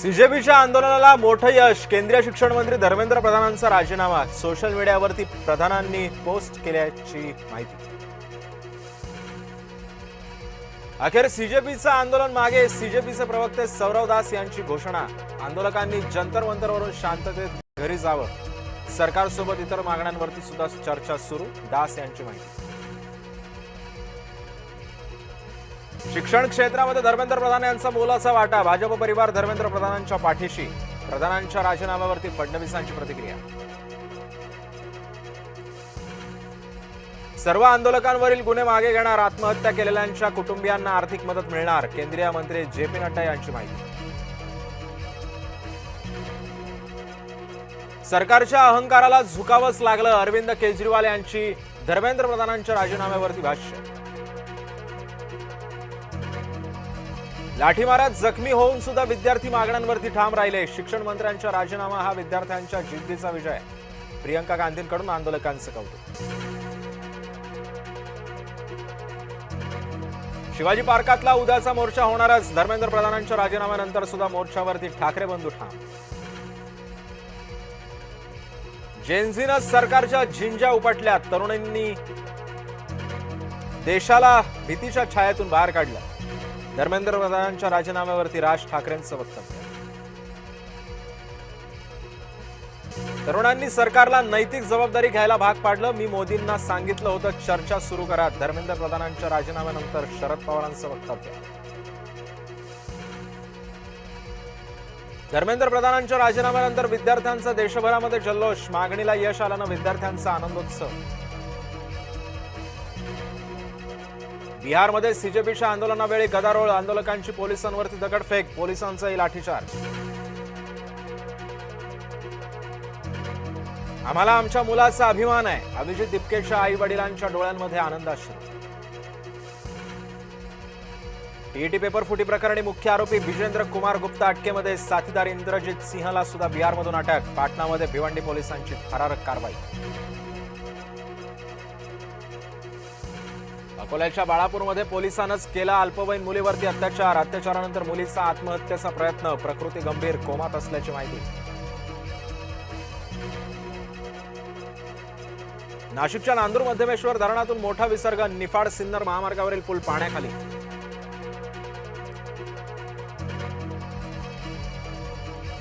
सीजेपीच्या आंदोलनाला मोठं यश. केंद्रीय शिक्षण मंत्री धर्मेंद्र प्रधानांचा राजीनामा. सोशल मीडियावरती प्रधानांनी पोस्ट केल्याची माहिती. अखेर सीजेपीचं आंदोलन मागे. सीजेपीचे प्रवक्ते सौरव दास यांची घोषणा. आंदोलकांनी जंतर मंतरवरून शांततेत घरी जावं. सरकारसोबत इतर मागण्यांवरती सुद्धा चर्चा सुरू. दास यांची माहिती. शिक्षण क्षेत्रामध्ये धर्मेंद्र प्रधान यांचा मोलाचा वाटा. भाजप परिवार धर्मेंद्र प्रधानांच्या पाठीशी. प्रधानांच्या राजीनाम्यावरती फडणवीसांची प्रतिक्रिया. सर्व आंदोलकांवरील गुन्हे मागे घेणार. आत्महत्या केलेल्यांच्या कुटुंबियांना आर्थिक मदत मिळणार. केंद्रीय मंत्री जे.पी. नड्डा यांची माहिती. सरकारच्या अहंकाराला झुकावंच लागलं. अरविंद केजरीवाल यांची धर्मेंद्र प्रधानांच्या राजीनाम्यावरती भाष्य. लाठीमारात जखमी होऊन सुद्धा विद्यार्थी मागण्यांवरती ठाम राहिले. शिक्षण मंत्र्यांचा राजीनामा हा विद्यार्थ्यांच्या जिद्दीचा विजय. प्रियंका गांधींकडून आंदोलकांचं कौतुक. शिवाजी पार्कातला उद्याचा मोर्चा होणारच. धर्मेंद्र प्रधानांच्या राजीनाम्यानंतर सुद्धा मोर्चावरती ठाकरे बंधू ठाम. जेनझीनं सरकारच्या झिंज्या उपटल्या. तरुणांनी देशाला भीतीच्या छायेतून बाहेर काढलं. धर्मेंद्र प्रधानांच्या राजीनाम्यावरती राज ठाकरेंचं वक्तव्य. तरुणांनी सरकारला नैतिक जबाबदारी घ्यायला भाग पाडलं. मी मोदींना सांगितलं होतं चर्चा सुरू करा. धर्मेंद्र प्रधानांच्या राजीनाम्यानंतर शरद पवारांचं वक्तव्य. धर्मेंद्र प्रधानांच्या राजीनाम्यानंतर विद्यार्थ्यांचा देशभरामध्ये जल्लोष. मागणीला यश आल्यानं विद्यार्थ्यांचा आनंदोत्सव. बिहारमध्ये सीजेपीच्या आंदोलनावेळी गदारोळ. आंदोलकांची पोलिसांवरती दगडफेक. पोलिसांचाही लाठीचार्ज. आम्हाला आमच्या मुलाचा अभिमान आहे. अभिजित दिपकेच्या आई वडिलांच्या डोळ्यांमध्ये आनंदाश्रू. टीईटी पेपर फुटी प्रकरणी मुख्य आरोपी विजेंद्र कुमार गुप्ता अटकेमध्ये. साथीदार इंद्रजित सिंहला सुद्धा बिहारमधून अटक. पाटणामध्ये भिवंडी पोलिसांची थरारक कारवाई. अकोल्याच्या बाळापूरमध्ये पोलिसांनाच केला अल्पवयीन मुलीवरती अत्याचार. अत्याचारानंतर मुलीचा आत्महत्येचा प्रयत्न. प्रकृती गंभीर. कोमात असल्याची माहिती. नाशिकच्या नांदूर मध्यमेश्वर धरणातून मोठा विसर्ग. निफाड सिन्नर महामार्गावरील पूल पाण्याखाली.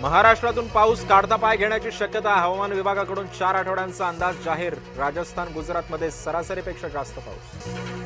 महाराष्ट्रातून पाऊस काढता पाय घेण्याची शक्यता. हवामान विभागाकडून 4 आठवड्यांचा अंदाज जाहीर. राजस्थान गुजरातमध्ये सरासरीपेक्षा जास्त पाऊस.